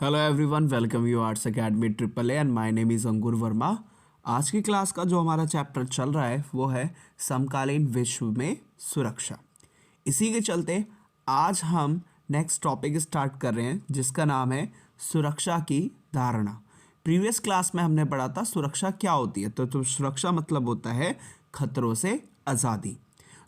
Hello everyone, welcome you arts academy triple A and my name is Ankur Verma. आज की class का जो हमारा चैप्टर चल रहा है वो है समकालीन विश्व में सुरक्षा। इसी के चलते आज हम नेक्स्ट टॉपिक स्टार्ट कर रहे हैं जिसका नाम है सुरक्षा की धारणा। प्रीवियस क्लास में हमने पढ़ा था सुरक्षा क्या होती है। तो सुरक्षा मतलब होता है खतरों से आज़ादी।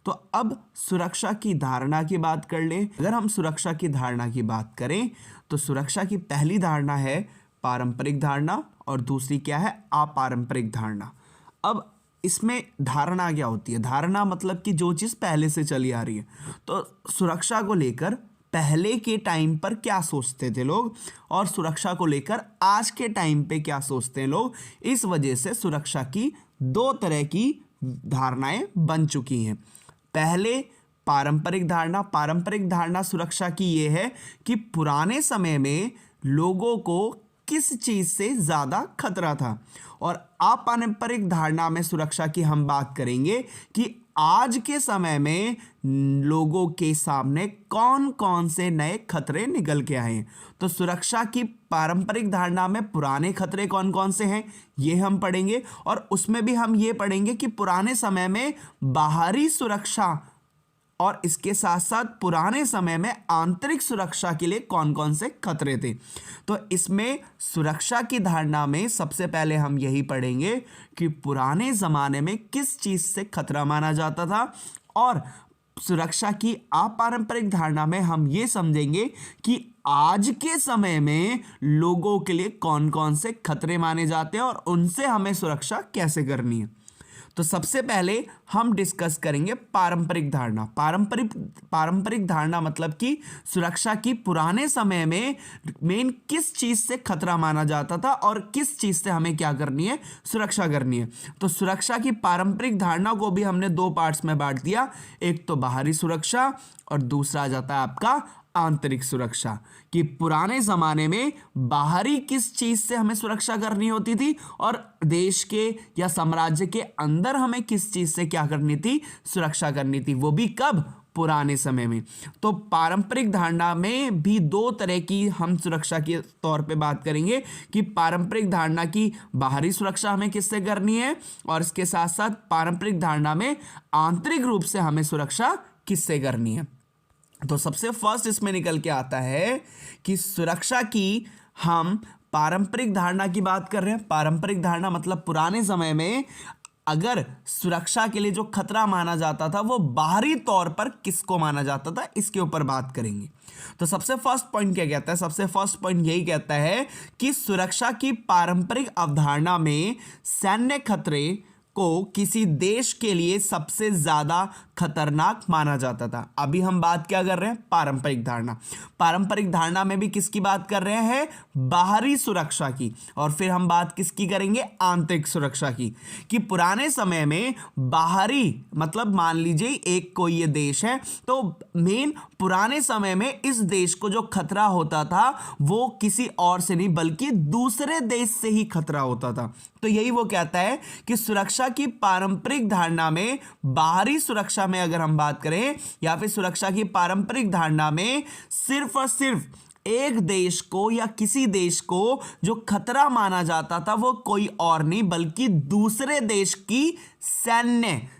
तो अब सुरक्षा की धारणा की बात कर लें। अगर हम सुरक्षा की धारणा की बात करें तो सुरक्षा की पहली धारणा है पारंपरिक धारणा और दूसरी क्या है अपारंपरिक धारणा। अब इसमें धारणा क्या होती है? धारणा मतलब कि जो चीज़ पहले से चली आ रही है। तो सुरक्षा को लेकर पहले के टाइम पर क्या सोचते थे लोग और सुरक्षा को लेकर आज के टाइम पे क्या सोचते हैं लोग। इस वजह से सुरक्षा की दो तरह की धारणाएं बन चुकी हैं। पहले पारंपरिक धारणा सुरक्षा की ये है कि पुराने समय में लोगों को किस चीज़ से ज़्यादा खतरा था। और अपारंपरिक धारणा में सुरक्षा की हम बात करेंगे कि आज के समय में लोगों के सामने कौन कौन से नए खतरे निकल के आए हैं। तो सुरक्षा की पारंपरिक धारणा में पुराने खतरे कौन कौन से हैं ये हम पढ़ेंगे, और उसमें भी हम ये पढ़ेंगे कि पुराने समय में बाहरी सुरक्षा और इसके साथ साथ पुराने समय में आंतरिक सुरक्षा के लिए कौन कौन से खतरे थे। तो इसमें सुरक्षा की धारणा में सबसे पहले हम यही पढ़ेंगे कि पुराने ज़माने में किस चीज़ से खतरा माना जाता था, और सुरक्षा की अपारंपरिक धारणा में हम ये समझेंगे कि आज के समय में लोगों के लिए कौन कौन से खतरे माने जाते हैं और उनसे हमें सुरक्षा कैसे करनी है। तो सबसे पहले हम डिस्कस करेंगे पारंपरिक धारणा। पारंपरिक धारणा मतलब कि सुरक्षा की पुराने समय में मेन किस चीज़ से खतरा माना जाता था और किस चीज़ से हमें क्या करनी है, सुरक्षा करनी है। तो सुरक्षा की पारंपरिक धारणा को भी हमने दो पार्ट्स में बांट दिया, एक तो बाहरी सुरक्षा और दूसरा आ जाता है आपका आंतरिक सुरक्षा। कि पुराने ज़माने में बाहरी किस चीज़ से हमें सुरक्षा करनी होती थी और देश के या साम्राज्य के अंदर हमें किस चीज़ से क्या करनी थी, सुरक्षा करनी थी, वो भी कब, पुराने समय में। तो पारंपरिक धारणा में भी दो तरह की हम सुरक्षा के तौर पे बात करेंगे कि पारंपरिक धारणा की बाहरी सुरक्षा हमें किससे करनी है और इसके साथ साथ पारंपरिक धारणा में आंतरिक रूप से हमें सुरक्षा किससे करनी है। तो सबसे फर्स्ट इसमें निकल के आता है कि सुरक्षा की हम पारंपरिक धारणा की बात कर रहे हैं। पारंपरिक धारणा मतलब पुराने समय में अगर सुरक्षा के लिए जो खतरा माना जाता था वो बाहरी तौर पर किसको माना जाता था, इसके ऊपर बात करेंगे। तो सबसे फर्स्ट पॉइंट क्या कहता है? सबसे फर्स्ट पॉइंट यही कहता है कि सुरक्षा की पारंपरिक अवधारणा में सैन्य खतरे को किसी देश के लिए सबसे ज़्यादा खतरनाक माना जाता था। अभी हम बात क्या कर रहे हैं? पारंपरिक धारणा। पारंपरिक धारणा में भी किसकी बात कर रहे हैं? बाहरी सुरक्षा की। और फिर हम बात किसकी करेंगे? आंतरिक सुरक्षा की। कि पुराने समय में बाहरी मतलब मान लीजिए एक कोई ये देश है, तो मेन पुराने समय में इस देश को जो खतरा होता था वो किसी और से नहीं बल्कि दूसरे देश से ही खतरा होता था। तो यही वो कहता है कि सुरक्षा की पारंपरिक धारणा में बाहरी सुरक्षा में अगर हम बात करें या फिर सुरक्षा की पारंपरिक धारणा में सिर्फ और सिर्फ एक देश को या किसी देश को जो खतरा माना जाता था वो कोई और नहीं बल्कि दूसरे देश की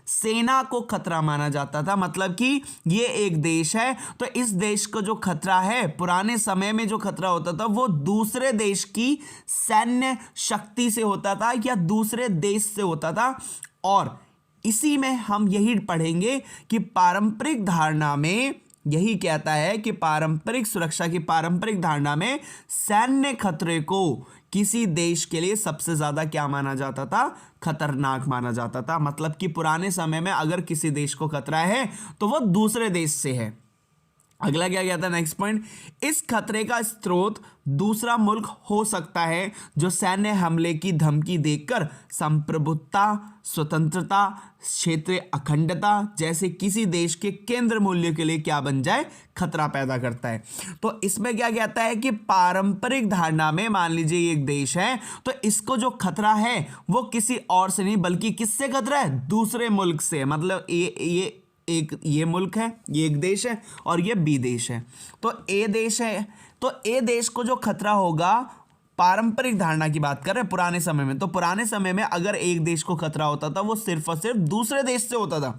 सेना को खतरा माना जाता था। मतलब कि ये एक देश है तो इस देश को जो खतरा है, पुराने समय में जो खतरा होता था वो दूसरे देश की सैन्य शक्ति से होता था या दूसरे देश से होता था। और इसी में हम यही पढ़ेंगे कि पारंपरिक धारणा में यही कहता है कि पारंपरिक सुरक्षा की पारंपरिक धारणा में सैन्य खतरे को किसी देश के लिए सबसे ज़्यादा क्या माना जाता था? खतरनाक माना जाता था। मतलब कि पुराने समय में अगर किसी देश को खतरा है तो वो दूसरे देश से है। अगला क्या कहता है? नेक्स्ट पॉइंट, इस खतरे का स्रोत दूसरा मुल्क हो सकता है जो सैन्य हमले की धमकी देकर संप्रभुता, स्वतंत्रता, क्षेत्रीय अखंडता जैसे किसी देश के केंद्र मूल्य के लिए क्या बन जाए, खतरा पैदा करता है। तो इसमें क्या कहता है कि पारंपरिक धारणा में मान लीजिए एक देश है तो इसको जो खतरा है वो किसी और से नहीं बल्कि किससे खतरा है? दूसरे मुल्क से। मतलब ये मुल्क है, ये एक देश है और ये बी देश है। तो ए देश है तो ए देश को जो खतरा होगा, पारंपरिक धारणा की बात कर रहे हैं पुराने समय में, तो पुराने समय में अगर एक देश को खतरा होता था वो सिर्फ और सिर्फ दूसरे देश से होता था।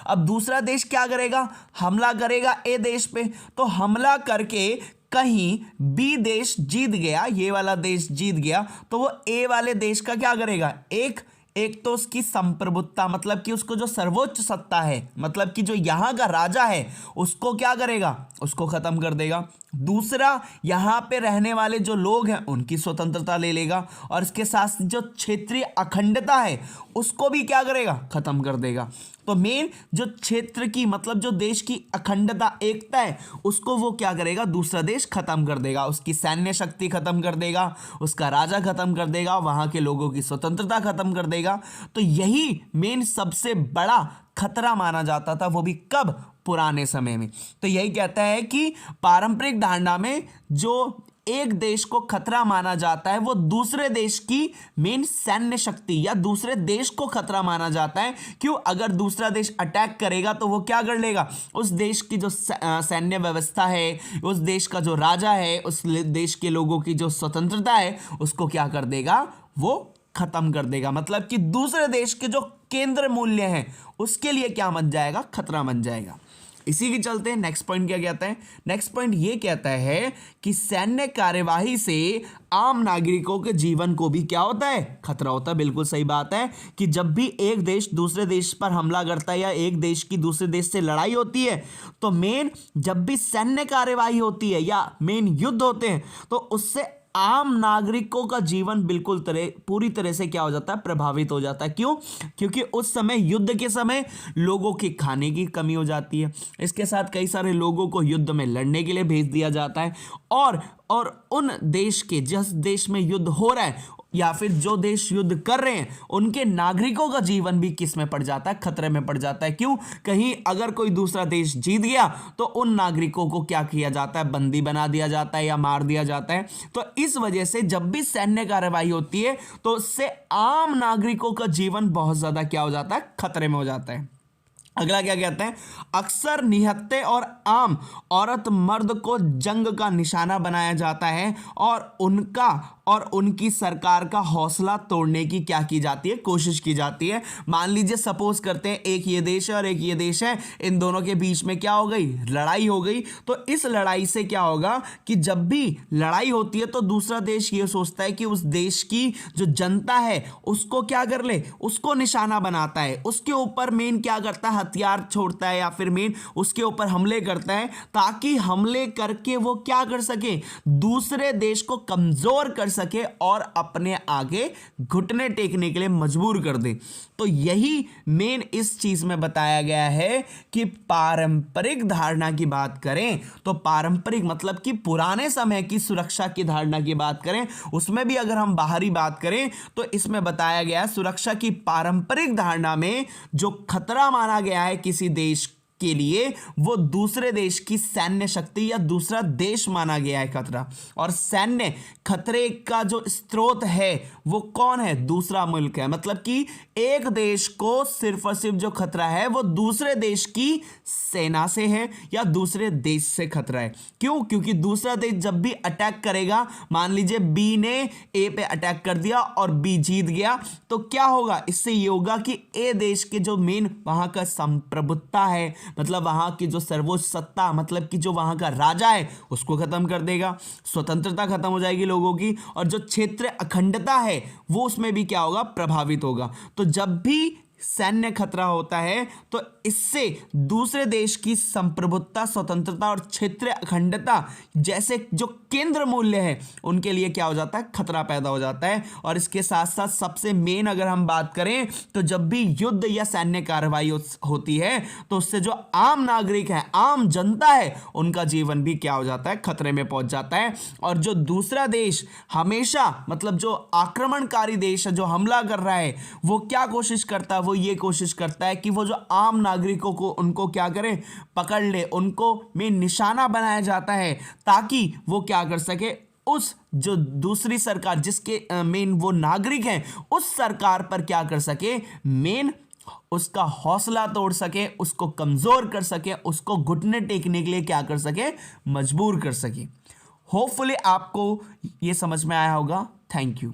अब दूसरा देश क्या करेगा, हमला करेगा ए देश पे, तो हमला करके कहीं बी देश जीत गया, ये वाला देश जीत गया, तो वो ए वाले देश का क्या करेगा, एक तो उसकी संप्रभुता, मतलब कि उसको जो सर्वोच्च सत्ता है, मतलब कि जो यहां का राजा है, उसको क्या करेगा, उसको खत्म कर देगा। दूसरा, यहां पे रहने वाले जो लोग हैं उनकी स्वतंत्रता ले लेगा, और इसके साथ जो क्षेत्रीय अखंडता है उसको भी क्या करेगा, खत्म कर देगा। तो मेन जो क्षेत्र की, मतलब जो देश की अखंडता, एकता है, उसको वो क्या करेगा, दूसरा देश खत्म कर देगा, उसकी सैन्य शक्ति खत्म कर देगा, उसका राजा खत्म कर देगा, वहां के लोगों की स्वतंत्रता खत्म कर देगा। तो यही मेन सबसे बड़ा खतरा माना जाता था, वो भी कब, पुराने समय में। तो यही कहता है कि पारंपरिक धारणा में जो एक देश को खतरा माना जाता है वो दूसरे देश की मेन सैन्य शक्ति या दूसरे देश को खतरा माना जाता है। क्यों, अगर दूसरा देश अटैक करेगा तो वो क्या कर लेगा, उस देश की जो सैन्य व्यवस्था है, उस देश का जो राजा है, उस देश के लोगों की जो स्वतंत्रता है, उसको क्या कर देगा, वो खत्म कर देगा। मतलब कि दूसरे देश के जो केंद्र मूल्य हैं उसके लिए क्या बन जाएगा, खतरा बन जाएगा। इसी के चलते नेक्स्ट पॉइंट क्या कहता है, नेक्स्ट पॉइंट ये कहता है कि सैन्य कार्यवाही से आम नागरिकों के जीवन को भी क्या होता है, खतरा होता है। बिल्कुल सही बात है कि जब भी एक देश दूसरे देश पर हमला करता है या एक देश की दूसरे देश से लड़ाई होती है, तो मेन जब भी सैन्य कार्यवाही होती है या मेन युद्ध होते हैं, तो उससे आम नागरिकों का जीवन बिल्कुल पूरी तरह से क्या हो जाता है, प्रभावित हो जाता है। क्यों, क्योंकि उस समय, युद्ध के समय, लोगों की खाने की कमी हो जाती है, इसके साथ कई सारे लोगों को युद्ध में लड़ने के लिए भेज दिया जाता है, और उन देश के, जिस देश में युद्ध हो रहा है या फिर जो देश युद्ध कर रहे हैं, उनके नागरिकों का जीवन भी किस में पड़ जाता है, खतरे में पड़ जाता है। क्यों, कहीं अगर कोई दूसरा देश जीत गया तो उन नागरिकों को क्या किया जाता है, बंदी बना दिया जाता है या मार दिया जाता है। तो इस वजह से जब भी सैन्य कार्रवाई होती है तो उससे आम नागरिकों का जीवन बहुत ज्यादा क्या हो जाता है, खतरे में हो जाता है। अगला क्या कहते हैं, अक्सर निहत्थे और आम औरत मर्द को जंग का निशाना बनाया जाता है और उनकी सरकार का हौसला तोड़ने की क्या की जाती है, कोशिश की जाती है। मान लीजिए सपोज करते हैं एक ये देश है और एक ये देश है, इन दोनों के बीच में क्या हो गई, लड़ाई हो गई। तो इस लड़ाई से क्या होगा कि जब भी लड़ाई होती है तो दूसरा देश ये सोचता है कि उस देश की जो जनता है उसको क्या कर ले, उसको निशाना बनाता है, उसके ऊपर मेन क्या करता है, हथियार छोड़ता है या फिर मेन उसके ऊपर हमले करता है, ताकि हमले करके वो क्या कर सके, दूसरे देश को कमजोर कर सके और अपने आगे घुटने टेकने के लिए मजबूर कर दे। तो यही मेन इस चीज में बताया गया है कि पारंपरिक धारणा की बात करें तो पारंपरिक मतलब कि पुराने समय की सुरक्षा की धारणा की बात करें, उसमें भी अगर हम बाहरी बात करें तो इसमें बताया गया सुरक्षा की पारंपरिक धारणा में जो खतरा माना गया है किसी देश के लिए, वो दूसरे देश की सैन्य शक्ति या दूसरा देश माना गया है खतरा। और सैन्य खतरे का जो स्रोत है वो कौन है, दूसरा मुल्क है। मतलब कि एक देश को सिर्फ और सिर्फ जो खतरा है वो दूसरे देश की सेना से है या दूसरे देश से खतरा है। क्यों, क्योंकि दूसरा देश जब भी अटैक करेगा, मान लीजिए बी ने ए पे अटैक कर दिया और बी जीत गया, तो क्या होगा, इससे ये होगा कि ए देश के जो मेन वहां का संप्रभुता है, मतलब वहां की जो सर्वोच्च सत्ता, मतलब कि जो वहां का राजा है उसको खत्म कर देगा, स्वतंत्रता खत्म हो जाएगी लोगों की, और जो क्षेत्र अखंडता है वो उसमें भी क्या होगा, प्रभावित होगा। तो जब भी सैन्य खतरा होता है तो इससे दूसरे देश की संप्रभुता, स्वतंत्रता और क्षेत्र अखंडता जैसे जो केंद्र मूल्य है उनके लिए क्या हो जाता है, खतरा पैदा हो जाता है। और इसके साथ साथ सबसे मेन अगर हम बात करें तो जब भी युद्ध या सैन्य कार्रवाई होती है तो उससे जो आम नागरिक है, आम जनता है, उनका जीवन भी क्या हो जाता है, खतरे में पहुंच जाता है। और जो दूसरा देश हमेशा, मतलब जो आक्रमणकारी देश है, जो हमला कर रहा है, वो क्या कोशिश करता है, वो ये कोशिश करता है कि वो जो आम नागरिकों को उनको क्या करे, पकड़ ले, उनको में निशाना बनाया जाता है ताकि वो क्या कर सके, उस जो दूसरी सरकार जिसके मेन वो नागरिक हैं उस सरकार पर क्या कर सके, मेन उसका हौसला तोड़ सके, उसको कमजोर कर सके, उसको घुटने टेकने के लिए क्या कर सके, मजबूर कर सके। होपफुली आपको ये समझ में आया होगा। Thank you.